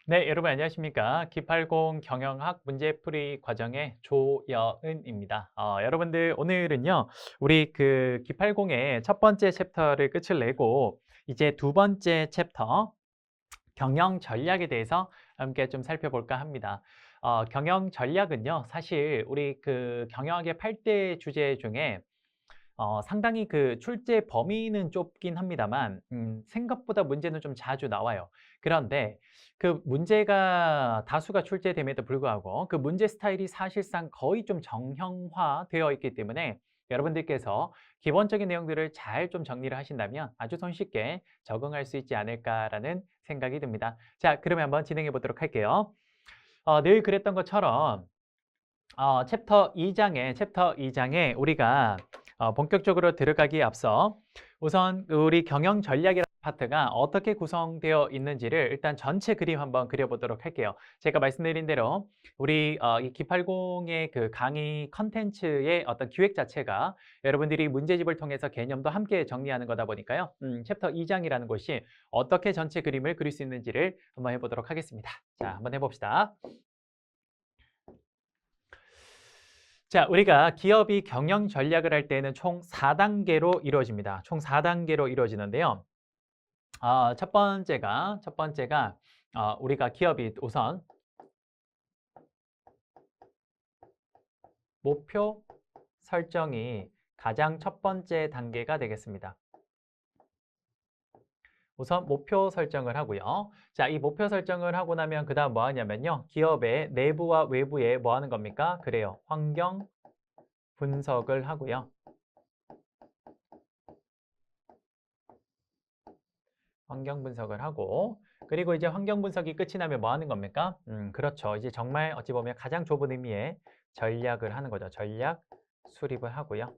네, 여러분 안녕하십니까? 기팔공 경영학 문제풀이 과정의 조여은입니다. 여러분들 오늘은요, 우리 그 기팔공의 첫 번째 챕터를 끝을 내고 이제 두 번째 챕터 경영 전략에 대해서 함께 좀 살펴볼까 합니다. 경영 전략은요, 사실 우리 그 경영학의 8대 주제 중에 상당히 그 출제 범위는 좁긴 합니다만 생각보다 문제는 좀 자주 나와요. 그런데 그 문제가 다수가 출제됨에도 불구하고 그 문제 스타일이 사실상 거의 좀 정형화되어 있기 때문에 여러분들께서 기본적인 내용들을 잘 좀 정리를 하신다면 아주 손쉽게 적응할 수 있지 않을까라는 생각이 듭니다. 자, 그러면 한번 진행해 보도록 할게요. 늘 그랬던 것처럼 챕터 2장에 우리가 본격적으로 들어가기에 앞서 우선 우리 경영 전략이라는 파트가 어떻게 구성되어 있는지를 일단 전체 그림 한번 그려보도록 할게요. 제가 말씀드린 대로 우리 이 기팔공의 그 강의 컨텐츠의 어떤 기획 자체가 여러분들이 문제집을 통해서 개념도 함께 정리하는 거다 보니까요. 챕터 2장이라는 곳이 어떻게 전체 그림을 그릴 수 있는지를 한번 해보도록 하겠습니다. 자, 한번 해봅시다. 자, 우리가 기업이 경영 전략을 할 때는 총 4단계로 이루어집니다. 총 4단계로 이루어지는데요. 첫 번째가 우리가 기업이 우선 목표 설정이 가장 첫 번째 단계가 되겠습니다. 우선 목표 설정을 하고요. 자, 이 목표 설정을 하고 나면 그 다음 뭐 하냐면요. 기업의 내부와 외부에 뭐 하는 겁니까? 그래요. 환경 분석을 하고요. 환경 분석을 하고 그리고 이제 환경 분석이 끝이 나면 뭐 하는 겁니까? 그렇죠. 이제 정말 어찌 보면 가장 좁은 의미의 전략을 하는 거죠. 전략 수립을 하고요.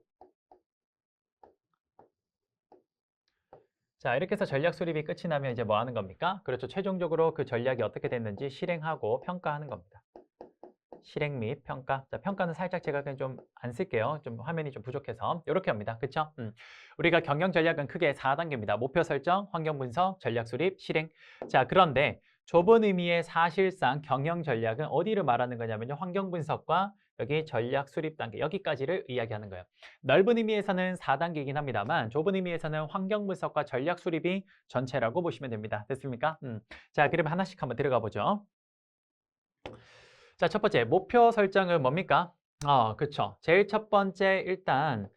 자, 이렇게 해서 전략 수립이 끝이 나면 이제 뭐 하는 겁니까? 그렇죠. 최종적으로 그 전략이 어떻게 됐는지 실행하고 평가하는 겁니다. 실행 및 평가. 자, 평가는 살짝 제가 그냥 좀 안 쓸게요. 좀 화면이 좀 부족해서. 이렇게 합니다. 그쵸? 우리가 경영 전략은 크게 4단계입니다. 목표 설정, 환경 분석, 전략 수립, 실행. 자, 그런데 좁은 의미의 사실상 경영 전략은 어디를 말하는 거냐면요. 환경 분석과 여기 전략 수립 단계, 여기까지를 이야기하는 거예요. 넓은 의미에서는 4단계이긴 합니다만 좁은 의미에서는 환경 분석과 전략 수립이 전체라고 보시면 됩니다. 됐습니까? 자, 그러면 하나씩 한번 들어가 보죠. 자, 첫 번째, 목표 설정은 뭡니까? 그쵸. 제일 첫 번째, 일단,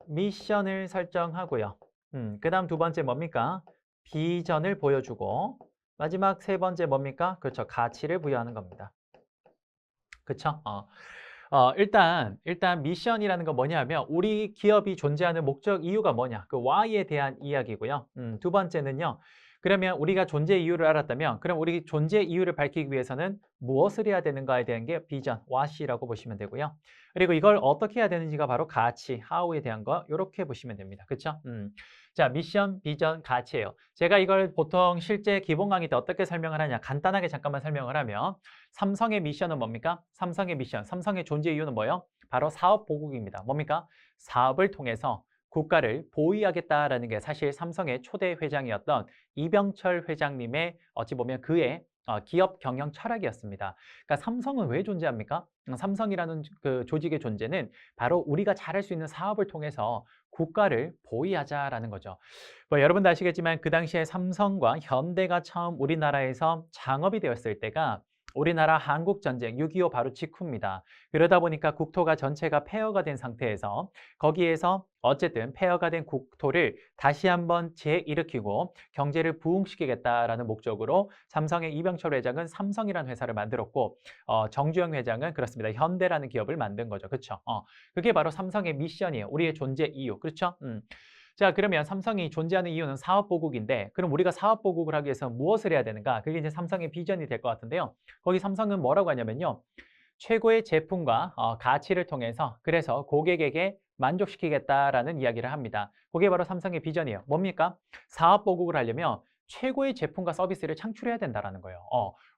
미션을 설정하고요. 그 다음 두 번째 뭡니까? 비전을 보여주고, 마지막 세 번째 뭡니까? 그렇죠. 가치를 부여하는 겁니다. 그쵸? 일단 미션이라는 건 뭐냐면, 우리 기업이 존재하는 목적 이유가 뭐냐? 그 why에 대한 이야기고요. 두 번째는요. 그러면 우리가 존재 이유를 알았다면, 그럼 우리 존재 이유를 밝히기 위해서는 무엇을 해야 되는가에 대한 게 비전, what이라고 보시면 되고요. 그리고 이걸 어떻게 해야 되는지가 바로 가치, how에 대한 거, 이렇게 보시면 됩니다. 그쵸? 자, 미션, 비전, 가치예요. 제가 이걸 보통 실제 기본 강의 때 어떻게 설명을 하냐? 간단하게 잠깐만 설명을 하면, 삼성의 미션은 뭡니까? 삼성의 미션, 삼성의 존재 이유는 뭐예요? 바로 사업 보국입니다. 뭡니까? 사업을 통해서 국가를 보위하겠다라는 게 사실 삼성의 초대 회장이었던 이병철 회장님의 어찌 보면 그의 기업 경영 철학이었습니다. 그러니까 삼성은 왜 존재합니까? 삼성이라는 그 조직의 존재는 바로 우리가 잘할 수 있는 사업을 통해서 국가를 보위하자라는 거죠. 뭐 여러분도 아시겠지만 그 당시에 삼성과 현대가 처음 우리나라에서 창업이 되었을 때가 우리나라 한국전쟁 6.25 바로 직후입니다. 그러다 보니까 국토가 전체가 폐허가 된 상태에서 거기에서 어쨌든 폐허가 된 국토를 다시 한번 재일으키고 경제를 부흥시키겠다라는 목적으로 삼성의 이병철 회장은 삼성이라는 회사를 만들었고 정주영 회장은 그렇습니다. 현대라는 기업을 만든 거죠. 그렇죠? 그게 바로 삼성의 미션이에요. 우리의 존재 이유. 그렇죠? 자, 그러면 삼성이 존재하는 이유는 사업보국인데 그럼 우리가 사업보국을 하기 위해서 무엇을 해야 되는가? 그게 이제 삼성의 비전이 될 것 같은데요. 거기 삼성은 뭐라고 하냐면요. 최고의 제품과 가치를 통해서 그래서 고객에게 만족시키겠다라는 이야기를 합니다. 그게 바로 삼성의 비전이에요. 뭡니까? 사업보국을 하려면 최고의 제품과 서비스를 창출해야 된다는 거예요.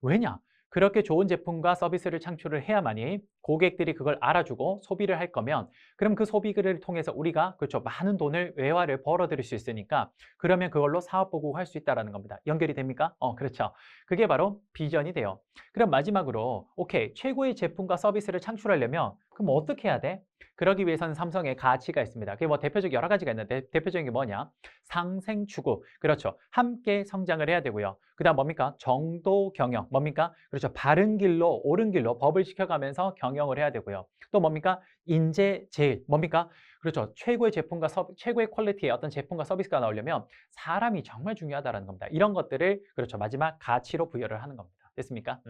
왜냐? 그렇게 좋은 제품과 서비스를 창출을 해야만이 고객들이 그걸 알아주고 소비를 할 거면 그럼 그 소비를 통해서 우리가 그렇죠 많은 돈을 외화를 벌어들일 수 있으니까 그러면 그걸로 사업 보고할 수 있다는 겁니다. 연결이 됩니까? 그렇죠. 그게 바로 비전이 돼요. 그럼 마지막으로 오케이 최고의 제품과 서비스를 창출하려면 그럼 어떻게 해야 돼? 그러기 위해서는 삼성의 가치가 있습니다. 그게 뭐 대표적 여러 가지가 있는데 대표적인 게 뭐냐? 상생 추구. 그렇죠. 함께 성장을 해야 되고요. 그다음 뭡니까? 정도 경영. 뭡니까? 그렇죠. 바른 길로 옳은 길로 법을 지켜가면서 경영을 해야 되고요. 또 뭡니까? 인재 제일. 뭡니까? 그렇죠. 최고의 제품과 최고의 퀄리티의 어떤 제품과 서비스가 나오려면 사람이 정말 중요하다는 겁니다. 이런 것들을 그렇죠. 마지막 가치로 부여를 하는 겁니다. 됐습니까?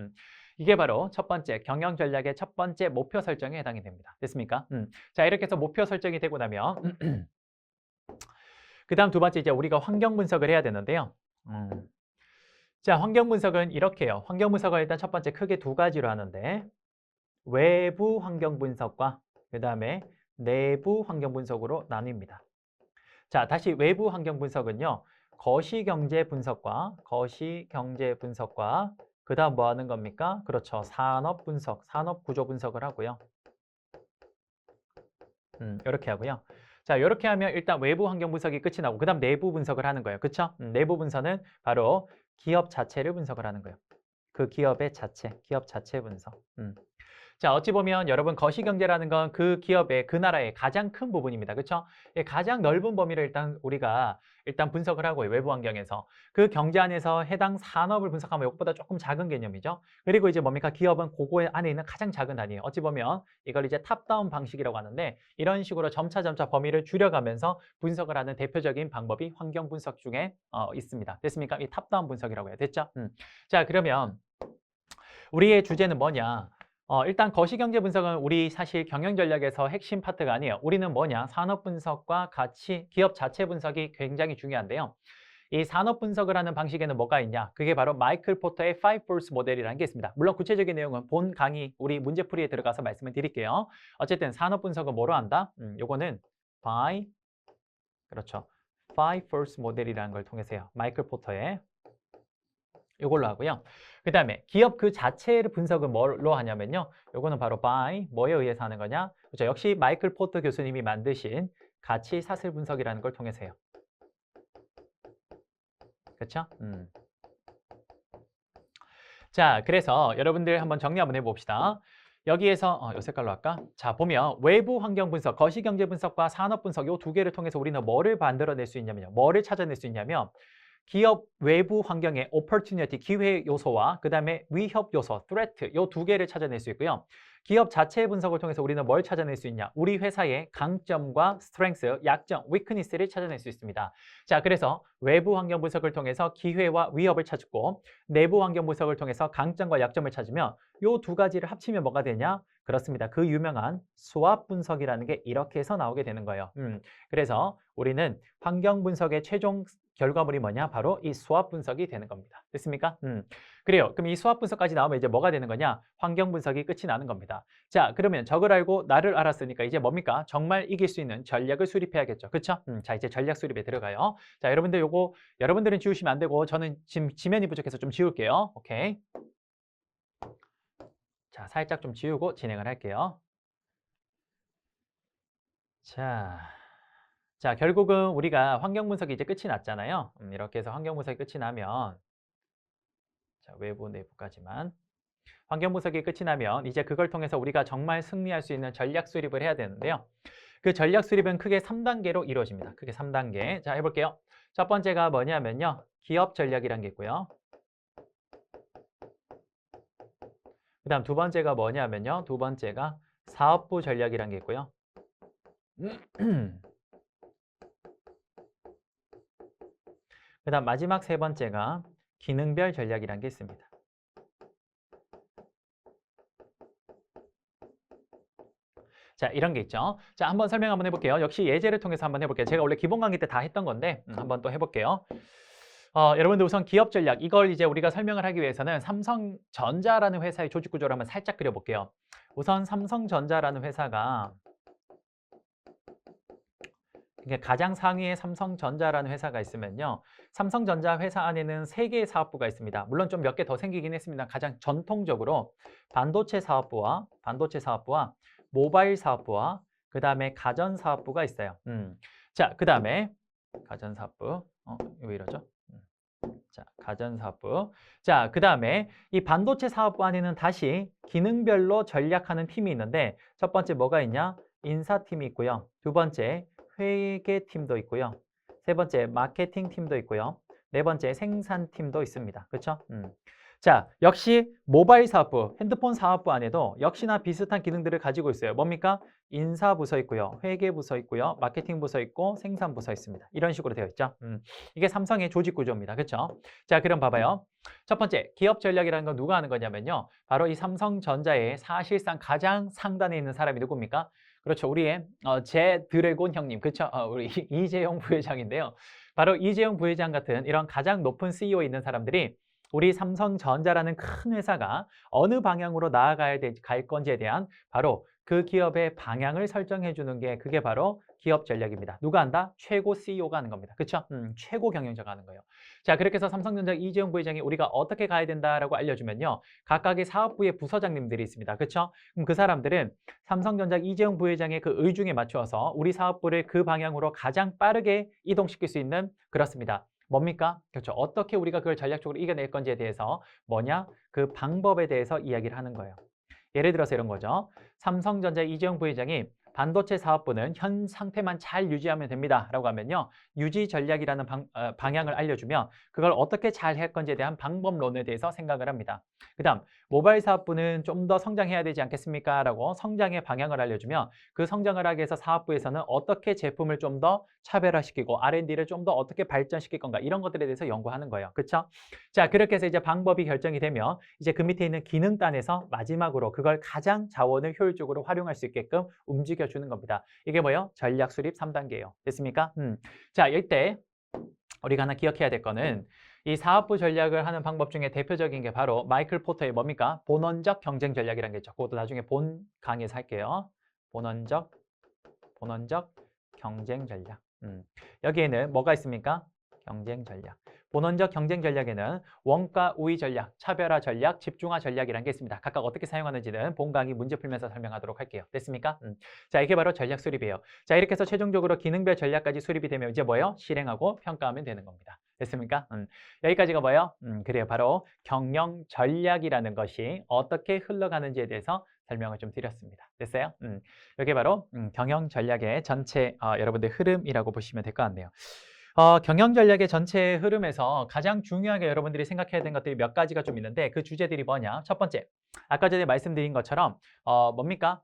이게 바로 첫 번째 경영 전략의 첫 번째 목표 설정에 해당이 됩니다. 됐습니까? 자, 이렇게 해서 목표 설정이 되고 나면 그다음 두 번째 이제 우리가 환경 분석을 해야 되는데요. 자, 환경 분석은 이렇게 해요. 환경 분석을 일단 첫 번째 크게 두 가지로 하는데 외부 환경 분석과 그다음에 내부 환경 분석으로 나뉩니다. 자, 다시 외부 환경 분석은요. 거시경제 분석과 그다음 뭐 하는 겁니까? 그렇죠. 산업 분석, 산업 구조 분석을 하고요. 이렇게 하고요. 자, 이렇게 하면 일단 외부 환경 분석이 끝이 나고 그다음 내부 분석을 하는 거예요. 그렇죠? 내부 분석은 바로 기업 자체를 분석을 하는 거예요. 그 기업의 자체, 기업 자체 분석. 자, 어찌 보면 여러분 거시경제라는 건 그 기업의 그 나라의 가장 큰 부분입니다. 그렇죠? 가장 넓은 범위를 우리가 분석을 하고요. 외부 환경에서. 그 경제 안에서 해당 산업을 분석하면 이것보다 조금 작은 개념이죠. 그리고 이제 뭡니까? 기업은 그거 안에 있는 가장 작은 단위예요. 어찌 보면 이걸 이제 탑다운 방식이라고 하는데 이런 식으로 점차 범위를 줄여가면서 분석을 하는 대표적인 방법이 환경 분석 중에 있습니다. 됐습니까? 이 탑다운 분석이라고 해요. 됐죠? 자, 그러면 우리의 주제는 뭐냐? 일단 거시경제 분석은 우리 사실 경영 전략에서 핵심 파트가 아니에요. 우리는 뭐냐? 산업 분석과 같이 기업 자체 분석이 굉장히 중요한데요. 이 산업 분석을 하는 방식에는 뭐가 있냐? 그게 바로 마이클 포터의 5 Force 모델이라는 게 있습니다. 물론 구체적인 내용은 본 강의 우리 문제풀이에 들어가서 말씀을 드릴게요. 어쨌든 산업 분석은 뭐로 한다? 요거는 그렇죠. 5 Force 모델이라는 걸 통해서 해요. 마이클 포터의 이걸로 하고요. 그 다음에 기업 그 자체를 분석은 뭘로 하냐면요. 요거는 바로 by 뭐에 의해서 하는 거냐? 그렇죠. 역시 마이클 포터 교수님이 만드신 가치 사슬 분석이라는 걸 통해서 해요. 그렇죠? 자, 그래서 여러분들 한번 정리 한번 해봅시다. 여기에서 요 색깔로 할까? 자, 보면 외부 환경 분석, 거시경제 분석과 산업 분석 요 두 개를 통해서 우리는 뭐를 만들어낼 수 있냐면요. 뭐를 찾아낼 수 있냐면 기업 외부 환경의 opportunity, 기회 요소와 그다음에 위협 요소, threat 요 두 개를 찾아낼 수 있고요. 기업 자체 분석을 통해서 우리는 뭘 찾아낼 수 있냐? 우리 회사의 강점과 strength, 약점, weakness를 찾아낼 수 있습니다. 자, 그래서 외부 환경 분석을 통해서 기회와 위협을 찾고 내부 환경 분석을 통해서 강점과 약점을 찾으면 요 두 가지를 합치면 뭐가 되냐? 그렇습니다. 그 유명한 수압 분석이라는 게 이렇게 해서 나오게 되는 거예요. 그래서 우리는 환경 분석의 최종 결과물이 뭐냐? 바로 이 수압 분석이 되는 겁니다. 됐습니까? 그래요. 그럼 이 수압 분석까지 나오면 이제 뭐가 되는 거냐? 환경 분석이 끝이 나는 겁니다. 자, 그러면 적을 알고 나를 알았으니까 이제 뭡니까? 정말 이길 수 있는 전략을 수립해야겠죠. 그렇죠? 자, 이제 전략 수립에 들어가요. 자, 여러분들 요거 여러분들은 지우시면 안 되고 저는 지금 지면이 부족해서 좀 지울게요. 오케이. 자, 살짝 좀 지우고 진행을 할게요. 자, 결국은 우리가 환경 분석이 이제 끝이 났잖아요. 이렇게 해서 환경 분석이 끝이 나면 자, 외부 내부까지만 환경 분석이 끝이 나면 이제 그걸 통해서 우리가 정말 승리할 수 있는 전략 수립을 해야 되는데요. 그 전략 수립은 크게 3단계로 이루어집니다. 크게 3단계. 자, 해볼게요. 첫 번째가 뭐냐면요. 기업 전략이란 게 있고요. 그 다음 두 번째가 뭐냐면요. 두 번째가 사업부 전략이란 게 있고요. 그 다음 마지막 세 번째가 기능별 전략이란 게 있습니다. 자, 이런 게 있죠. 자, 한번 설명 한번 해볼게요. 역시 예제를 통해서 한번 해볼게요. 제가 원래 기본 강의 때 다 했던 건데 한번 또 해볼게요. 여러분들 우선 기업 전략, 이걸 이제 우리가 설명을 하기 위해서는 삼성전자라는 회사의 조직 구조를 한번 살짝 그려볼게요. 우선 삼성전자라는 회사가 그러니까 가장 상위에 삼성전자라는 회사가 있으면요. 삼성전자 회사 안에는 3개의 사업부가 있습니다. 물론 좀 몇 개 더 생기긴 했습니다. 가장 전통적으로 반도체 사업부와 모바일 사업부와 그 다음에 가전 사업부가 있어요. 자, 그 다음에 가전 사업부. 왜 이러죠? 자, 가전 사업부. 자, 그 다음에 이 반도체 사업부 안에는 다시 기능별로 전략하는 팀이 있는데 첫 번째 뭐가 있냐? 인사팀이 있고요. 두 번째 회계팀도 있고요. 세 번째 마케팅 팀도 있고요. 네 번째 생산팀도 있습니다. 그렇죠? 자, 역시 모바일 사업부, 핸드폰 사업부 안에도 역시나 비슷한 기능들을 가지고 있어요. 뭡니까? 인사부서 있고요. 회계부서 있고요. 마케팅부서 있고 생산부서 있습니다. 이런 식으로 되어 있죠. 이게 삼성의 조직 구조입니다. 그렇죠? 자, 그럼 봐봐요. 첫 번째, 기업 전략이라는 건 누가 하는 거냐면요. 바로 이 삼성전자의 사실상 가장 상단에 있는 사람이 누굽니까? 그렇죠. 우리의 제 드래곤 형님. 그렇죠? 우리 이재용 부회장인데요. 바로 이재용 부회장 같은 이런 가장 높은 CEO에 있는 사람들이 우리 삼성전자라는 큰 회사가 어느 방향으로 나아가야 갈 건지에 대한 바로 그 기업의 방향을 설정해 주는 게 그게 바로 기업 전략입니다. 누가 한다? 최고 CEO가 하는 겁니다. 그렇죠? 최고 경영자가 하는 거예요. 자, 그렇게 해서 삼성전자 이재용 부회장이 우리가 어떻게 가야 된다라고 알려주면요. 각각의 사업부의 부서장님들이 있습니다. 그렇죠? 그럼 그 사람들은 삼성전자 이재용 부회장의 그 의중에 맞추어서 우리 사업부를 그 방향으로 가장 빠르게 이동시킬 수 있는 그렇습니다. 뭡니까? 그렇죠. 어떻게 우리가 그걸 전략적으로 이겨낼 건지에 대해서 뭐냐? 그 방법에 대해서 이야기를 하는 거예요. 예를 들어서 이런 거죠. 삼성전자 이재용 부회장이 반도체 사업부는 현 상태만 잘 유지하면 됩니다. 라고 하면요. 유지 전략이라는 방향을 알려주면 그걸 어떻게 잘 할 건지에 대한 방법론에 대해서 생각을 합니다. 그 다음 모바일 사업부는 좀 더 성장해야 되지 않겠습니까? 라고 성장의 방향을 알려주면 그 성장을 하기 위해서 사업부에서는 어떻게 제품을 좀 더 차별화시키고 R&D를 좀 더 어떻게 발전시킬 건가 이런 것들에 대해서 연구하는 거예요. 그렇죠? 자, 그렇게 해서 이제 방법이 결정이 되면 이제 그 밑에 있는 기능단에서 마지막으로 그걸 가장 자원을 효율적으로 활용할 수 있게끔 움직여주는 겁니다. 이게 뭐예요? 전략 수립 3단계예요. 됐습니까? 자, 이때 우리가 하나 기억해야 될 거는 이 사업부 전략을 하는 방법 중에 대표적인 게 바로 마이클 포터의 뭡니까? 본원적 경쟁 전략이라는 게 있죠. 그것도 나중에 본 강의에서 할게요. 본원적 경쟁 전략. 여기에는 뭐가 있습니까? 경쟁 전략. 본원적 경쟁 전략에는 원가 우위 전략, 차별화 전략, 집중화 전략이라는 게 있습니다. 각각 어떻게 사용하는지는 본 강의 문제 풀면서 설명하도록 할게요. 됐습니까? 자, 이게 바로 전략 수립이에요. 자, 이렇게 해서 최종적으로 기능별 전략까지 수립이 되면 이제 뭐예요? 실행하고 평가하면 되는 겁니다. 됐습니까? 여기까지가 뭐예요? 그래요. 바로 경영 전략이라는 것이 어떻게 흘러가는지에 대해서 설명을 좀 드렸습니다. 됐어요? 이게 바로 경영 전략의 전체 여러분들 흐름이라고 보시면 될 것 같네요. 경영 전략의 전체 흐름에서 가장 중요하게 여러분들이 생각해야 되는 것들이 몇 가지가 좀 있는데 그 주제들이 뭐냐? 첫 번째, 아까 전에 말씀드린 것처럼 뭡니까?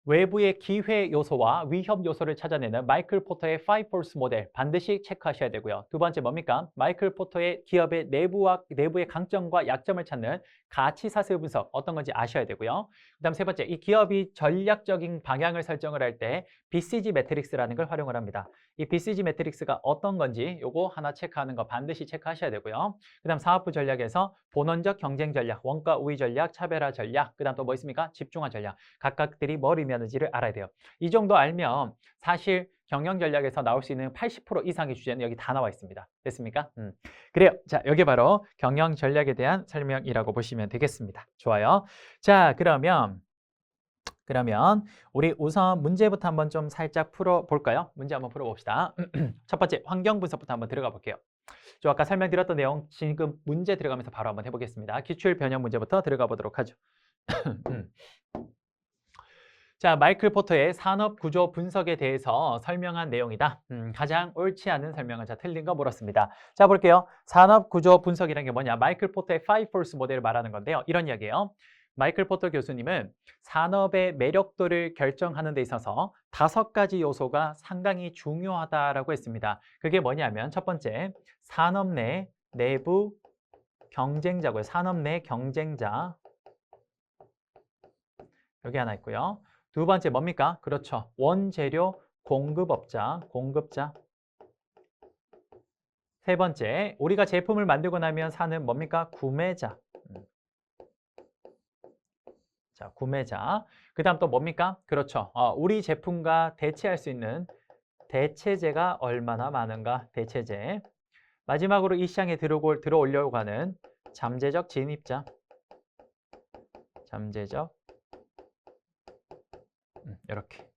외부의 기회 요소와 위협 요소를 찾아내는 마이클 포터의 5force 모델 반드시 체크하셔야 되고요. 두 번째 뭡니까? 마이클 포터의 기업의 내부의 강점과 약점을 찾는 가치 사슬 분석 어떤 건지 아셔야 되고요. 그다음 세 번째, 이 기업이 전략적인 방향을 설정을 할 때 BCG 매트릭스라는 걸 활용을 합니다. 이 BCG 매트릭스가 어떤 건지 요거 하나 체크하는 거 반드시 체크하셔야 되고요. 그다음 사업부 전략에서 본원적 경쟁 전략, 원가 우위 전략, 차별화 전략, 그다음 또 뭐 있습니까? 집중화 전략. 각각들이 뭘 의미하는지를 알아야 돼요. 이 정도 알면 사실 경영 전략에서 나올 수 있는 80% 이상의 주제는 여기 다 나와 있습니다. 됐습니까? 그래요. 자, 여기 바로 경영 전략에 대한 설명이라고 보시면 되겠습니다. 좋아요. 자, 그러면 우리 우선 문제부터 한번 좀 살짝 풀어볼까요? 문제 한번 풀어봅시다. 첫 번째, 환경 분석부터 한번 들어가 볼게요. 저 아까 설명드렸던 내용 지금 문제 들어가면서 바로 한번 해보겠습니다. 기출 변형 문제부터 들어가 보도록 하죠. 자, 마이클 포터의 산업 구조 분석에 대해서 설명한 내용이다. 가장 옳지 않은 설명은 자, 틀린 거 물었습니다. 자, 볼게요. 산업 구조 분석이라는 게 뭐냐? 마이클 포터의 5force 모델을 말하는 건데요. 이런 이야기예요. 마이클 포터 교수님은 산업의 매력도를 결정하는 데 있어서 5가지 요소가 상당히 중요하다라고 했습니다. 그게 뭐냐면 첫 번째, 산업 내 내부 경쟁자고요. 산업 내 경쟁자. 여기 하나 있고요. 두 번째 뭡니까? 그렇죠. 원재료 공급업자. 세 번째, 우리가 제품을 만들고 나면 사는 뭡니까? 구매자. 자, 구매자. 그 다음 또 뭡니까? 그렇죠. 우리 제품과 대체할 수 있는 대체재가 얼마나 많은가? 대체재. 마지막으로 이 시장에 들어오려고 하는 잠재적 진입자. 잠재적. 이렇게.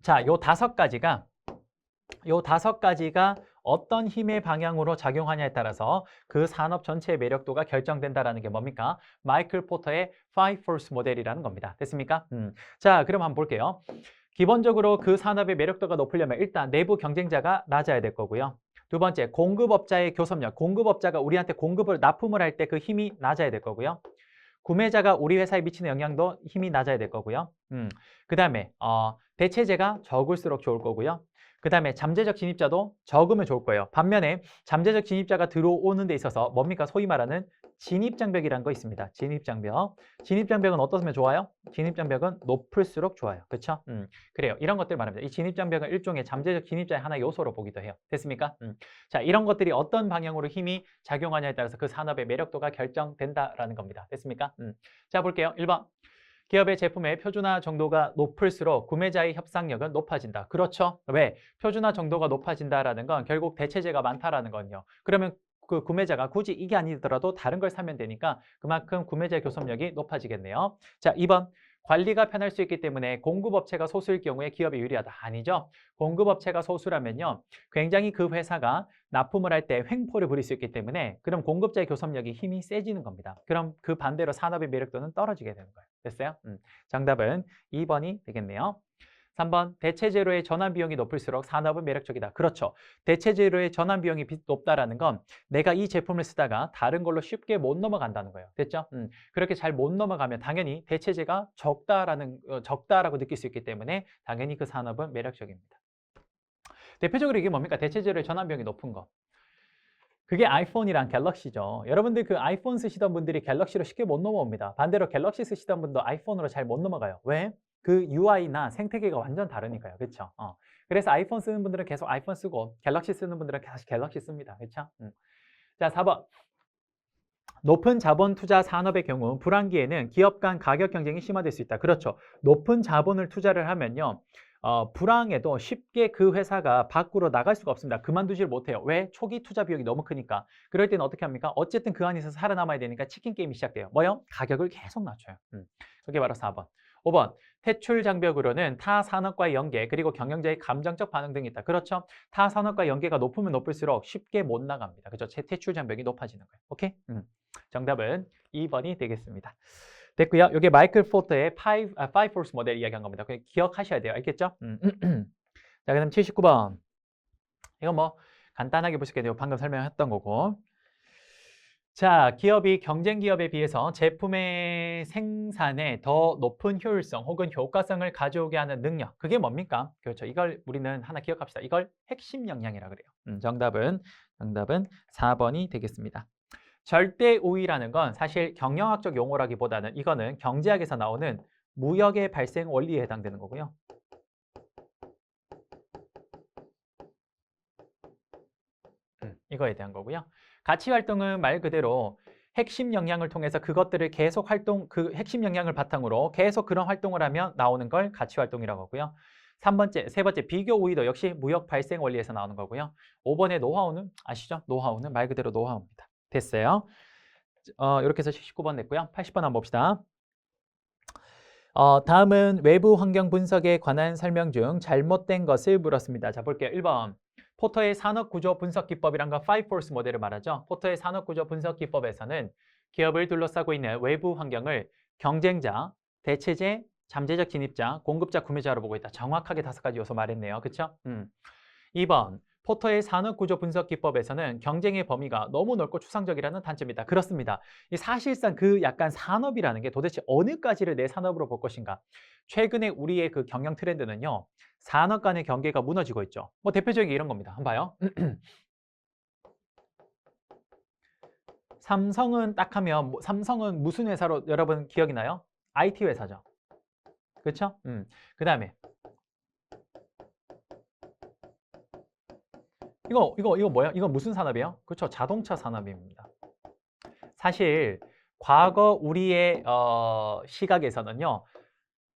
자, 요 5가지가 어떤 힘의 방향으로 작용하냐에 따라서 그 산업 전체의 매력도가 결정된다라는 게 뭡니까? 마이클 포터의 5 force 모델이라는 겁니다. 됐습니까? 자, 그럼 한번 볼게요. 기본적으로 그 산업의 매력도가 높으려면 일단 내부 경쟁자가 낮아야 될 거고요. 두 번째, 공급업자의 교섭력. 공급업자가 우리한테 납품을 할 때 그 힘이 낮아야 될 거고요. 구매자가 우리 회사에 미치는 영향도 힘이 낮아야 될 거고요. 그 다음에 대체재가 적을수록 좋을 거고요. 그 다음에 잠재적 진입자도 적으면 좋을 거예요. 반면에 잠재적 진입자가 들어오는 데 있어서 뭡니까? 소위 말하는 진입장벽이라는 거 있습니다. 진입장벽. 진입장벽은 어떻으면 좋아요? 진입장벽은 높을수록 좋아요. 그렇죠? 그래요. 이런 것들 말합니다. 이 진입장벽은 일종의 잠재적 진입자의 하나의 요소로 보기도 해요. 됐습니까? 자, 이런 것들이 어떤 방향으로 힘이 작용하냐에 따라서 그 산업의 매력도가 결정된다라는 겁니다. 됐습니까? 자, 볼게요. 1번. 기업의 제품의 표준화 정도가 높을수록 구매자의 협상력은 높아진다. 그렇죠? 왜? 표준화 정도가 높아진다라는 건 결국 대체재가 많다라는 건요. 그러면 그 구매자가 굳이 이게 아니더라도 다른 걸 사면 되니까 그만큼 구매자의 교섭력이 높아지겠네요. 자, 2번. 관리가 편할 수 있기 때문에 공급업체가 소수일 경우에 기업에 유리하다. 아니죠. 공급업체가 소수라면요. 굉장히 그 회사가 납품을 할 때 횡포를 부릴 수 있기 때문에 그럼 공급자의 교섭력이 힘이 세지는 겁니다. 그럼 그 반대로 산업의 매력도는 떨어지게 되는 거예요. 됐어요? 정답은 2번이 되겠네요. 3번, 대체재료의 전환 비용이 높을수록 산업은 매력적이다. 그렇죠. 대체재료의 전환 비용이 높다라는 건 내가 이 제품을 쓰다가 다른 걸로 쉽게 못 넘어간다는 거예요. 됐죠? 그렇게 잘 못 넘어가면 당연히 대체재가 적다라고 느낄 수 있기 때문에 당연히 그 산업은 매력적입니다. 대표적으로 이게 뭡니까? 대체재료의 전환 비용이 높은 거. 그게 아이폰이랑 갤럭시죠. 여러분들 그 아이폰 쓰시던 분들이 갤럭시로 쉽게 못 넘어옵니다. 반대로 갤럭시 쓰시던 분도 아이폰으로 잘 못 넘어가요. 왜? 그 UI나 생태계가 완전 다르니까요. 그렇죠? 그래서 아이폰 쓰는 분들은 계속 아이폰 쓰고 갤럭시 쓰는 분들은 다시 갤럭시 씁니다. 그렇죠? 자, 4번. 높은 자본 투자 산업의 경우 불황기에는 기업 간 가격 경쟁이 심화될 수 있다. 그렇죠. 높은 자본을 투자를 하면요. 불황에도 쉽게 그 회사가 밖으로 나갈 수가 없습니다. 그만두질 못해요. 왜? 초기 투자 비용이 너무 크니까. 그럴 때는 어떻게 합니까? 어쨌든 그 안에서 살아남아야 되니까 치킨 게임이 시작돼요. 뭐요? 가격을 계속 낮춰요. 그게 바로 4번. 5번. 퇴출 장벽으로는 타 산업과의 연계 그리고 경영자의 감정적 반응 등이 있다. 그렇죠? 타 산업과의 연계가 높으면 높을수록 쉽게 못 나갑니다. 그렇죠? 퇴출 장벽이 높아지는 거예요. 오케이? 정답은 2번이 되겠습니다. 됐고요. 이게 마이클 포터의 5 force 모델 이야기한 겁니다. 그냥 기억하셔야 돼요. 알겠죠? 자, 그다음 79번. 이거 뭐 간단하게 보실게요. 방금 설명했던 거고. 자, 기업이 경쟁 기업에 비해서 제품의 생산에 더 높은 효율성 혹은 효과성을 가져오게 하는 능력. 그게 뭡니까? 그렇죠. 이걸 우리는 하나 기억합시다. 이걸 핵심 역량이라 그래요. 정답은 4번이 되겠습니다. 절대 우위라는 건 사실 경영학적 용어라기보다는 이거는 경제학에서 나오는 무역의 발생 원리에 해당되는 거고요. 이거에 대한 거고요. 가치 활동은 말 그대로 핵심 역량을 통해서 그것들을 계속 그 핵심 역량을 바탕으로 계속 그런 활동을 하면 나오는 걸 가치 활동이라고 하고요. 세 번째 비교 우위도 역시 무역 발생 원리에서 나오는 거고요. 5번의 노하우는 아시죠? 노하우는 말 그대로 노하우입니다. 됐어요. 이렇게 해서 79번 됐고요. 80번 한번 봅시다. 다음은 외부 환경 분석에 관한 설명 중 잘못된 것을 물었습니다. 자, 볼게요. 1번. 포터의 산업구조 분석 기법이란 건 5 force 모델을 말하죠. 포터의 산업구조 분석 기법에서는 기업을 둘러싸고 있는 외부 환경을 경쟁자, 대체재, 잠재적 진입자, 공급자, 구매자로 보고 있다. 정확하게 5가지 요소 말했네요. 그렇죠? 2번. 포터의 산업구조 분석 기법에서는 경쟁의 범위가 너무 넓고 추상적이라는 단점이다. 그렇습니다. 사실상 그 약간 산업이라는 게 도대체 어느까지를 내 산업으로 볼 것인가. 최근에 우리의 그 경영 트렌드는요. 산업 간의 경계가 무너지고 있죠. 뭐 대표적인 게 이런 겁니다. 한번 봐요. 삼성은 딱 하면 삼성은 무슨 회사로 여러분 기억이 나요? IT 회사죠. 그렇죠? 그 다음에 이거 뭐야? 이거 무슨 산업이에요? 그렇죠. 자동차 산업입니다. 사실 과거 우리의 시각에서는요.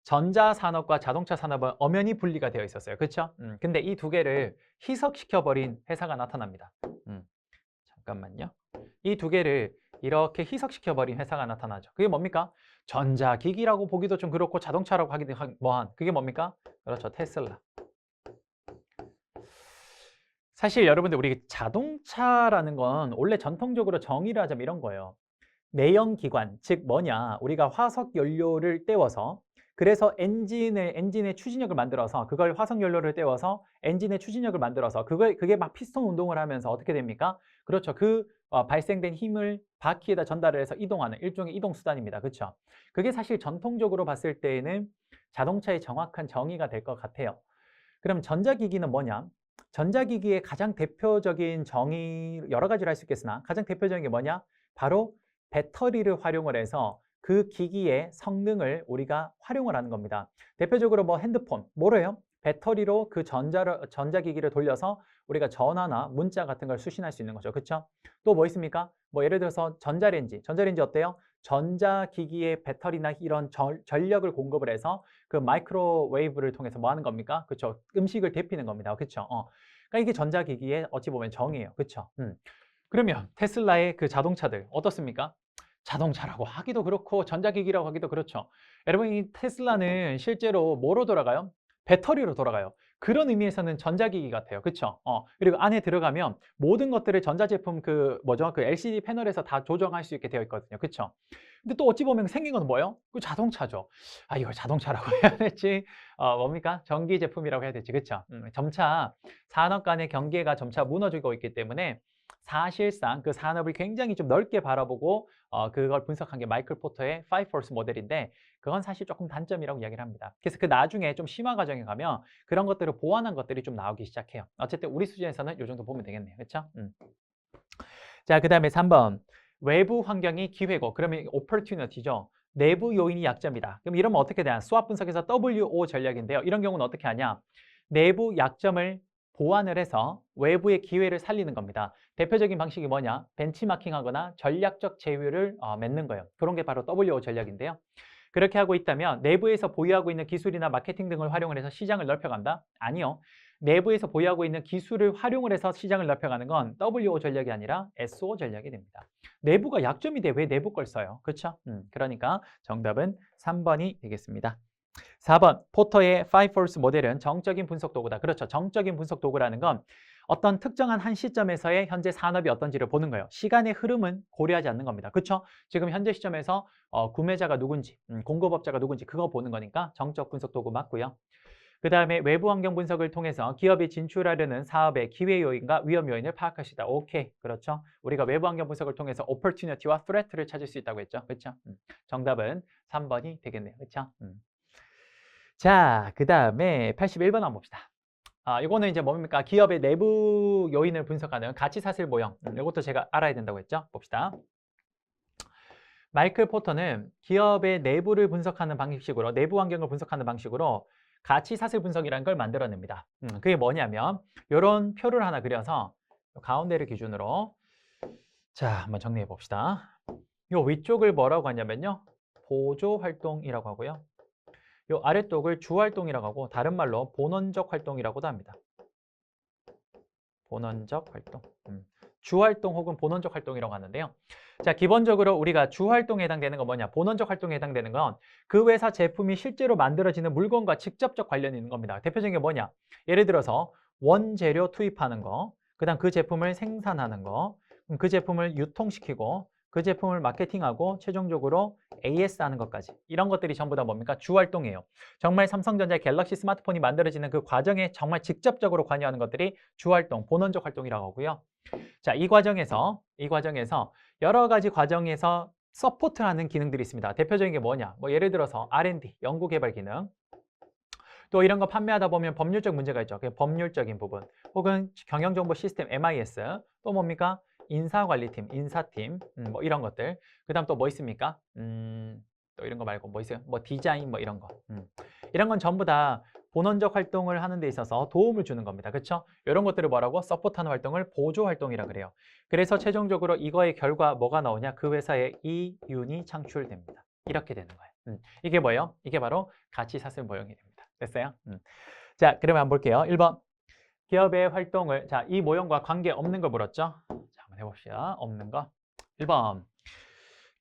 전자산업과 자동차 산업은 엄연히 분리가 되어 있었어요. 그렇죠? 근데 이 두 개를 희석시켜버린 회사가 나타납니다. 잠깐만요. 이 두 개를 이렇게 희석시켜버린 회사가 나타나죠. 그게 뭡니까? 전자기기라고 보기도 좀 그렇고 자동차라고 하기도 뭐한 그게 뭡니까? 그렇죠. 테슬라. 사실 여러분들 우리 자동차라는 건 원래 전통적으로 정의를 하자면 이런 거예요. 내연기관, 즉 뭐냐? 우리가 화석 연료를 떼워서 그래서 엔진의 추진력을 만들어서 그걸 화석 연료를 떼워서 엔진의 추진력을 만들어서 그게 막 피스톤 운동을 하면서 어떻게 됩니까? 그렇죠. 발생된 힘을 바퀴에다 전달을 해서 이동하는 일종의 이동 수단입니다. 그렇죠? 그게 사실 전통적으로 봤을 때에는 자동차의 정확한 정의가 될 것 같아요. 그럼 전자기기는 뭐냐? 전자기기의 가장 대표적인 정의 여러 가지를 할 수 있겠으나 가장 대표적인 게 뭐냐? 바로 배터리를 활용을 해서 그 기기의 성능을 우리가 활용을 하는 겁니다. 대표적으로 뭐 핸드폰, 뭐래요? 배터리로 그 전자기기를 돌려서 우리가 전화나 문자 같은 걸 수신할 수 있는 거죠. 그렇죠? 또 뭐 있습니까? 뭐 예를 들어서 전자레인지 어때요? 전자기기의 배터리나 이런 전력을 공급을 해서 그 마이크로웨이브를 통해서 뭐 하는 겁니까? 그렇죠? 음식을 데피는 겁니다. 그렇죠? 그러니까 이게 전자기기의 어찌 보면 정의예요. 그렇죠? 그러면 테슬라의 그 자동차들 어떻습니까? 자동차라고 하기도 그렇고 전자기기라고 하기도 그렇죠. 여러분 이 테슬라는 실제로 뭐로 돌아가요? 배터리로 돌아가요. 그런 의미에서는 전자기기 같아요. 그렇죠? 그리고 안에 들어가면 모든 것들을 전자제품 그 LCD 패널에서 다 조정할 수 있게 되어 있거든요. 그렇죠? 근데 또 어찌 보면 생긴 건 뭐예요? 그 자동차죠. 아, 이걸 자동차라고 해야 될지 뭡니까? 전기 제품이라고 해야 될지. 그렇죠? 점차 산업 간의 경계가 점차 무너지고 있기 때문에 사실상 그 산업을 굉장히 좀 넓게 바라보고 그걸 분석한 게 마이클 포터의 5포스 모델인데 그건 사실 조금 단점이라고 이야기를 합니다. 그래서 그 나중에 좀 심화 과정에 가면 그런 것들을 보완한 것들이 좀 나오기 시작해요. 어쨌든 우리 수준에서는 이 정도 보면 되겠네요. 그렇죠? 자, 그 다음에 3번. 외부 환경이 기회고 그러면 opportunity죠. 내부 요인이 약점이다. 그럼 이러면 어떻게 돼요? 수학 분석에서 WO 전략인데요. 이런 경우는 어떻게 하냐? 내부 약점을 보완을 해서 외부의 기회를 살리는 겁니다. 대표적인 방식이 뭐냐? 벤치마킹하거나 전략적 제휴를 맺는 거예요. 그런 게 바로 WO 전략인데요. 그렇게 하고 있다면 내부에서 보유하고 있는 기술이나 마케팅 등을 활용을 해서 시장을 넓혀간다? 아니요. 내부에서 보유하고 있는 기술을 활용을 해서 시장을 넓혀가는 건 WO 전략이 아니라 SO 전략이 됩니다. 내부가 약점인데 왜 내부 걸 써요? 그렇죠? 그러니까 정답은 3번이 되겠습니다. 4번, 포터의 5포스 모델은 정적인 분석 도구다. 그렇죠. 정적인 분석 도구라는 건 어떤 특정한 한 시점에서의 현재 산업이 어떤지를 보는 거예요. 시간의 흐름은 고려하지 않는 겁니다. 그렇죠? 지금 현재 시점에서 구매자가 누군지, 공급업자가 누군지 그거 보는 거니까 정적 분석 도구 맞고요. 그 다음에 외부 환경 분석을 통해서 기업이 진출하려는 사업의 기회 요인과 위험 요인을 파악할 수 있다. 오케이. 그렇죠. 우리가 외부 환경 분석을 통해서 opportunity와 threat를 찾을 수 있다고 했죠. 그렇죠? 정답은 3번이 되겠네요. 그렇죠? 자, 그 다음에 81번 한번 봅시다. 이거는 이제 뭡니까? 기업의 내부 요인을 분석하는 가치사슬 모형. 이것도 제가 알아야 된다고 했죠. 봅시다. 마이클 포터는 기업의 내부를 분석하는 방식으로, 내부 환경을 분석하는 방식으로 가치사슬 분석이라는 걸 만들어냅니다. 그게 뭐냐면 이런 표를 하나 그려서 가운데를 기준으로 자, 한번 정리해 봅시다. 이 위쪽을 뭐라고 하냐면요. 보조 활동이라고 하고요. 이 아래쪽을 주활동이라고 하고 다른 말로 본원적 활동이라고도 합니다. 본원적 활동. 주활동 혹은 본원적 활동이라고 하는데요. 자, 기본적으로 우리가 주활동에 해당되는 건 뭐냐? 본원적 활동에 해당되는 건 그 회사 제품이 실제로 만들어지는 물건과 직접적 관련이 있는 겁니다. 대표적인 게 뭐냐? 예를 들어서 원재료 투입하는 거, 그다음 그 제품을 생산하는 거, 그 제품을 유통시키고 그 제품을 마케팅하고 최종적으로 AS 하는 것까지 이런 것들이 전부 다 뭡니까? 주활동이에요. 정말 삼성전자의 갤럭시 스마트폰이 만들어지는 그 과정에 정말 직접적으로 관여하는 것들이 주활동, 본원적 활동이라고 하고요. 자, 이 과정에서 여러 가지 과정에서 서포트하는 기능들이 있습니다. 대표적인 게 뭐냐? 뭐 예를 들어서 R&D, 연구개발 기능. 또 이런 거 판매하다 보면 법률적 문제가 있죠. 그 법률적인 부분. 혹은 경영정보 시스템 MIS. 또 뭡니까? 인사관리팀, 인사팀. 뭐 이런 것들. 그 다음 또 뭐 있습니까? 또 이런 거 말고 뭐 있어요? 뭐 디자인 뭐 이런 거. 이런 건 전부 다 본원적 활동을 하는 데 있어서 도움을 주는 겁니다. 그렇죠? 이런 것들을 뭐라고? 서포트하는 활동을 보조 활동이라 그래요. 그래서 최종적으로 이거의 결과 뭐가 나오냐? 그 회사에 이윤이 창출됩니다. 이렇게 되는 거예요. 이게 뭐예요? 이게 바로 가치사슬 모형이 됩니다. 됐어요? 자, 그러면 한번 볼게요. 1번. 기업의 활동을, 자, 이 모형과 관계 없는 거 물었죠? 자, 한번 해봅시다. 없는 거. 1번.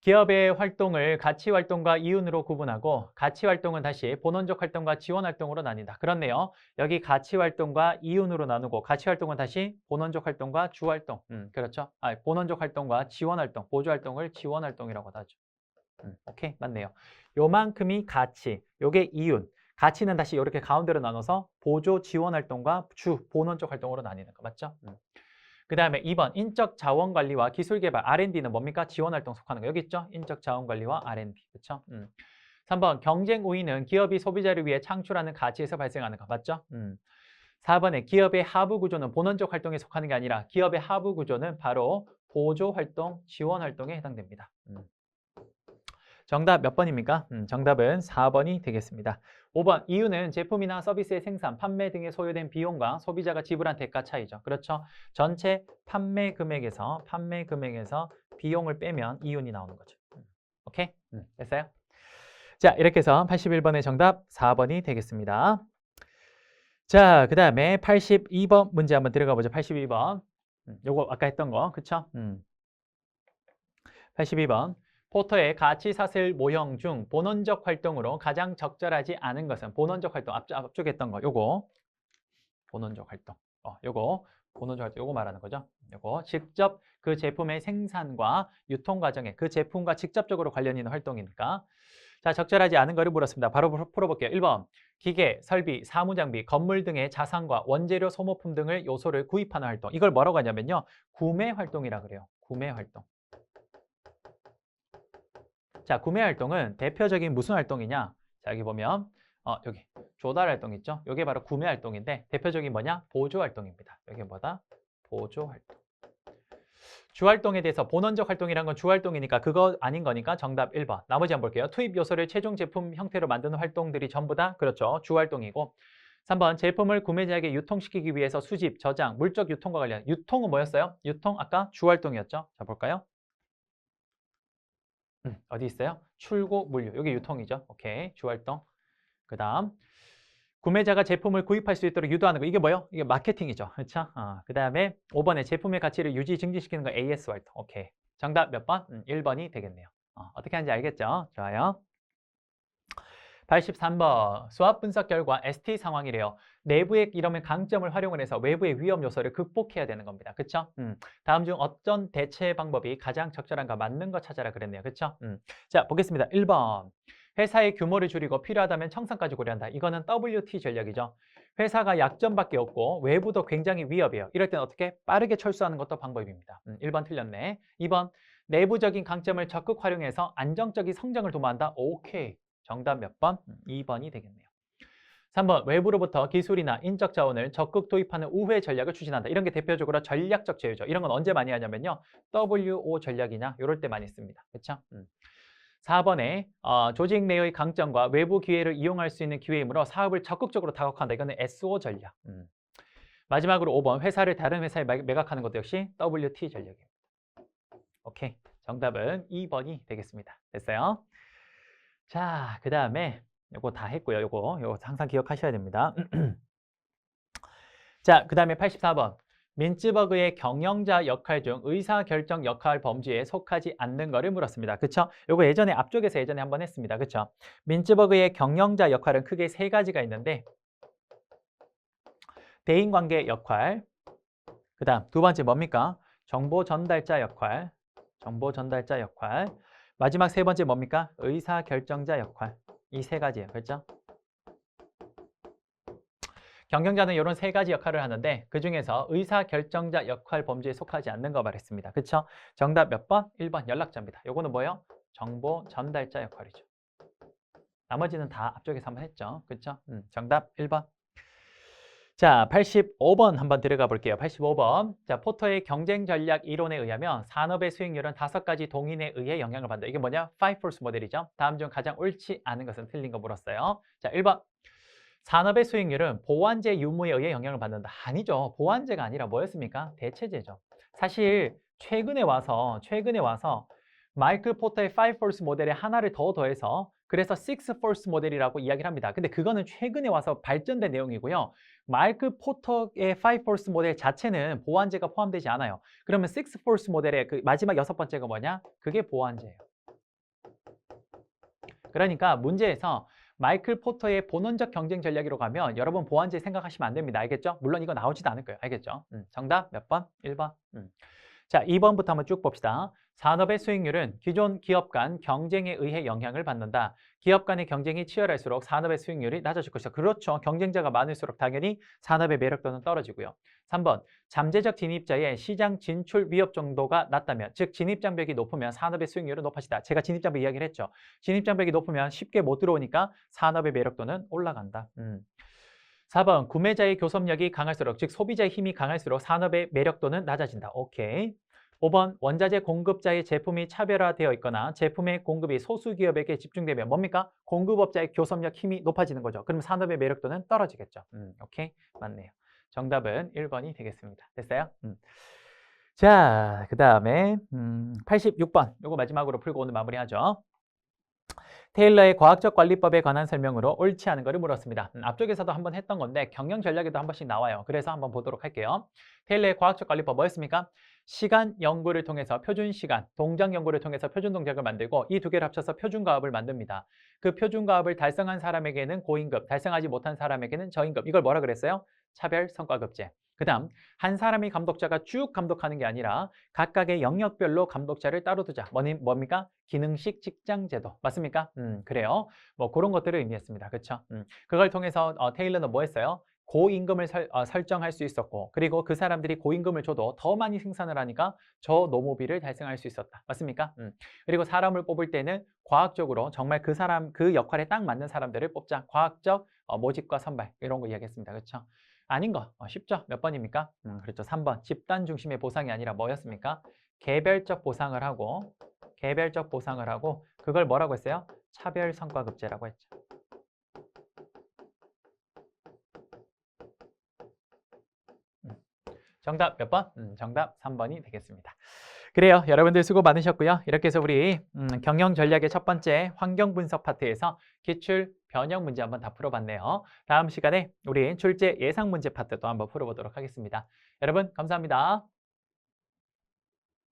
기업의 활동을 가치 활동과 이윤으로 구분하고 가치 활동은 다시 본원적 활동과 지원 활동으로 나뉜다. 그렇네요. 여기 가치 활동과 이윤으로 나누고 가치 활동은 다시 본원적 활동과 주 활동. 그렇죠. 본원적 활동과 지원 활동, 보조 활동을 지원 활동이라고 하죠. 오케이, 맞네요. 요만큼이 가치, 요게 이윤. 가치는 다시 이렇게 가운데로 나눠서 보조 지원 활동과 주 본원적 활동으로 나뉘는 거 맞죠? 그 다음에 2번 인적 자원 관리와 기술 개발 R&D는 뭡니까? 지원 활동 속하는 거 여기 있죠? 인적 자원 관리와 R&D 그렇죠? 3번 경쟁 우위는 기업이 소비자를 위해 창출하는 가치에서 발생하는 거 맞죠? 4번에 기업의 하부 구조는 본원적 활동에 속하는 게 아니라 기업의 하부 구조는 바로 보조 활동, 지원 활동에 해당됩니다. 정답 몇 번입니까? 정답은 4번이 되겠습니다. 5번 이유는 제품이나 서비스의 생산, 판매 등에 소요된 비용과 소비자가 지불한 대가 차이죠. 그렇죠? 전체 판매 금액에서 비용을 빼면 이윤이 나오는 거죠. 오케이? 됐어요? 자, 이렇게 해서 81번의 정답 4번이 되겠습니다. 자, 그 다음에 82번 문제 한번 들어가 보죠. 82번. 요거 아까 했던 거, 그쵸? 82번. 포터의 가치사슬 모형 중 본원적 활동으로 가장 적절하지 않은 것은 본원적 활동, 앞쪽에 했던 거, 요거. 본원적 활동. 요거. 본원적 활동, 요거 말하는 거죠. 요거. 직접 그 제품의 생산과 유통 과정에 그 제품과 직접적으로 관련 있는 활동이니까. 자, 적절하지 않은 거를 물었습니다. 바로 풀어볼게요. 1번. 기계, 설비, 사무장비, 건물 등의 자산과 원재료, 소모품 등을 요소를 구입하는 활동. 이걸 뭐라고 하냐면요. 구매 활동이라 그래요. 구매 활동. 자, 구매 활동은 대표적인 무슨 활동이냐? 자, 여기 보면 여기 조달 활동 있죠? 이게 바로 구매 활동인데 대표적인 뭐냐? 보조 활동입니다. 여기 뭐다? 보조 활동. 주 활동에 대해서 본원적 활동이란 건 주 활동이니까 그거 아닌 거니까 정답 1번. 나머지 한번 볼게요. 투입 요소를 최종 제품 형태로 만드는 활동들이 전부 다 그렇죠. 주 활동이고 3번 제품을 구매자에게 유통시키기 위해서 수집, 저장, 물적 유통과 관련 유통은 뭐였어요? 유통 아까 주 활동이었죠. 자, 볼까요? 어디 있어요? 출고, 물류. 여기 유통이죠. 오케이. 주활동. 그 다음 구매자가 제품을 구입할 수 있도록 유도하는 거. 이게 뭐예요? 이게 마케팅이죠. 그렇죠? 그 다음에 5번에 제품의 가치를 유지, 증진시키는 거 AS 활동. 오케이. 정답 몇 번? 1번이 되겠네요. 어떻게 하는지 알겠죠? 좋아요. 83번 수합 분석 결과 ST 상황이래요. 내부의 이러면 강점을 활용을 해서 외부의 위험 요소를 극복해야 되는 겁니다. 그쵸? 다음 중 어떤 대체 방법이 가장 적절한가 맞는 거 찾아라 그랬네요. 그쵸? 자, 보겠습니다. 1번 회사의 규모를 줄이고 필요하다면 청산까지 고려한다. 이거는 WT 전략이죠. 회사가 약점밖에 없고 외부도 굉장히 위협이에요. 이럴 땐 어떻게? 빠르게 철수하는 것도 방법입니다. 1번 틀렸네. 2번 내부적인 강점을 적극 활용해서 안정적인 성장을 도모한다. 오케이. 정답 몇 번? 2번이 되겠네요. 3번 외부로부터 기술이나 인적 자원을 적극 도입하는 우회 전략을 추진한다. 이런 게 대표적으로 전략적 제휴죠. 이런 건 언제 많이 하냐면요. WO 전략이나 이럴 때 많이 씁니다. 그렇죠? 4번에 조직 내의 강점과 외부 기회를 이용할 수 있는 기회이므로 사업을 적극적으로 다각화한다. 이거는 SO 전략. 마지막으로 5번 회사를 다른 회사에 매각하는 것도 역시 WT 전략입니다. 오케이. 정답은 2번이 되겠습니다. 됐어요? 자, 그 다음에 요거 다 했고요. 요거 항상 기억하셔야 됩니다. 자, 그 다음에 84번. 민츠버그의 경영자 역할 중 의사결정 역할 범주에 속하지 않는 거를 물었습니다. 그쵸? 요거 앞쪽에서 예전에 한번 했습니다. 그쵸? 민츠버그의 경영자 역할은 크게 세 가지가 있는데 대인관계 역할, 그 다음 두 번째 뭡니까? 정보 전달자 역할, 마지막 세 번째 뭡니까? 의사결정자 역할. 이 세 가지예요. 그렇죠? 경영자는 이런 세 가지 역할을 하는데 그중에서 의사결정자 역할 범주에 속하지 않는 거 말했습니다. 그렇죠? 정답 몇 번? 1번 연락자입니다. 요거는 뭐예요? 정보 전달자 역할이죠. 나머지는 다 앞쪽에서 한번 했죠. 그렇죠? 정답 1번. 자, 85번 한번 들어가 볼게요. 85번. 자, 포터의 경쟁 전략 이론에 의하면 산업의 수익률은 5가지 동인에 의해 영향을 받는다. 이게 뭐냐? 5force 모델이죠. 다음 중 가장 옳지 않은 것은 틀린 거 물었어요. 자, 1번. 산업의 수익률은 보완제 유무에 의해 영향을 받는다. 아니죠. 보완제가 아니라 뭐였습니까? 대체제죠. 사실 최근에 와서 마이클 포터의 5force 모델에 하나를 더 더해서 그래서 six force 모델이라고 이야기를 합니다. 근데 그거는 최근에 와서 발전된 내용이고요. 마이클 포터의 five force 모델 자체는 보완제가 포함되지 않아요. 그러면 six force 모델의 그 마지막 6번째가 뭐냐? 그게 보완제예요. 그러니까 문제에서 마이클 포터의 본원적 경쟁 전략으로 가면 여러분 보완제 생각하시면 안 됩니다. 알겠죠? 물론 이거 나오지도 않을 거예요. 알겠죠? 정답 몇 번? 1번. 자, 2번부터 한번 쭉 봅시다. 산업의 수익률은 기존 기업 간 경쟁에 의해 영향을 받는다. 기업 간의 경쟁이 치열할수록 산업의 수익률이 낮아질 것이다. 그렇죠. 경쟁자가 많을수록 당연히 산업의 매력도는 떨어지고요. 3번, 잠재적 진입자의 시장 진출 위협 정도가 낮다면, 즉 진입장벽이 높으면 산업의 수익률은 높아지다. 제가 진입장벽 이야기를 했죠. 진입장벽이 높으면 쉽게 못 들어오니까 산업의 매력도는 올라간다. 4번, 구매자의 교섭력이 강할수록, 즉 소비자의 힘이 강할수록 산업의 매력도는 낮아진다. 오케이. 5번, 원자재 공급자의 제품이 차별화되어 있거나 제품의 공급이 소수 기업에게 집중되면 뭡니까? 공급업자의 교섭력 힘이 높아지는 거죠. 그럼 산업의 매력도는 떨어지겠죠. 오케이. 맞네요. 정답은 1번이 되겠습니다. 됐어요? 자, 그 다음에 86번. 요거 마지막으로 풀고 오늘 마무리하죠. 테일러의 과학적 관리법에 관한 설명으로 옳지 않은 것을 물었습니다. 앞쪽에서도 한번 했던 건데 경영 전략에도 한 번씩 나와요. 그래서 한번 보도록 할게요. 테일러의 과학적 관리법 뭐였습니까? 시간 연구를 통해서 표준 시간, 동작 연구를 통해서 표준 동작을 만들고 이 두 개를 합쳐서 표준 과업을 만듭니다. 그 표준 과업을 달성한 사람에게는 고임금, 달성하지 못한 사람에게는 저임금. 이걸 뭐라 그랬어요? 차별 성과급제. 그 다음 한 사람이 감독자가 쭉 감독하는 게 아니라 각각의 영역별로 감독자를 따로 두자. 뭡니까? 기능식 직장제도. 맞습니까? 그래요. 뭐 그런 것들을 의미했습니다. 그렇죠? 그걸 통해서 테일러는 뭐 했어요? 고임금을 설정할 수 있었고 그리고 그 사람들이 고임금을 줘도 더 많이 생산을 하니까 저노무비를 달성할 수 있었다. 맞습니까? 그리고 사람을 뽑을 때는 과학적으로 정말 그 사람, 그 역할에 딱 맞는 사람들을 뽑자. 과학적 모집과 선발 이런 거 이야기했습니다. 그렇죠? 아닌 거 쉽죠? 몇 번입니까? 그렇죠. 3번. 집단 중심의 보상이 아니라 뭐였습니까? 개별적 보상을 하고 그걸 뭐라고 했어요? 차별 성과급제라고 했죠. 정답 몇 번? 정답 3번이 되겠습니다. 그래요. 여러분들 수고 많으셨고요. 이렇게 해서 우리 경영 전략의 첫 번째 환경 분석 파트에서 기출 변형 문제 한번 다 풀어봤네요. 다음 시간에 우리 출제 예상 문제 파트 또 한번 풀어보도록 하겠습니다. 여러분 감사합니다.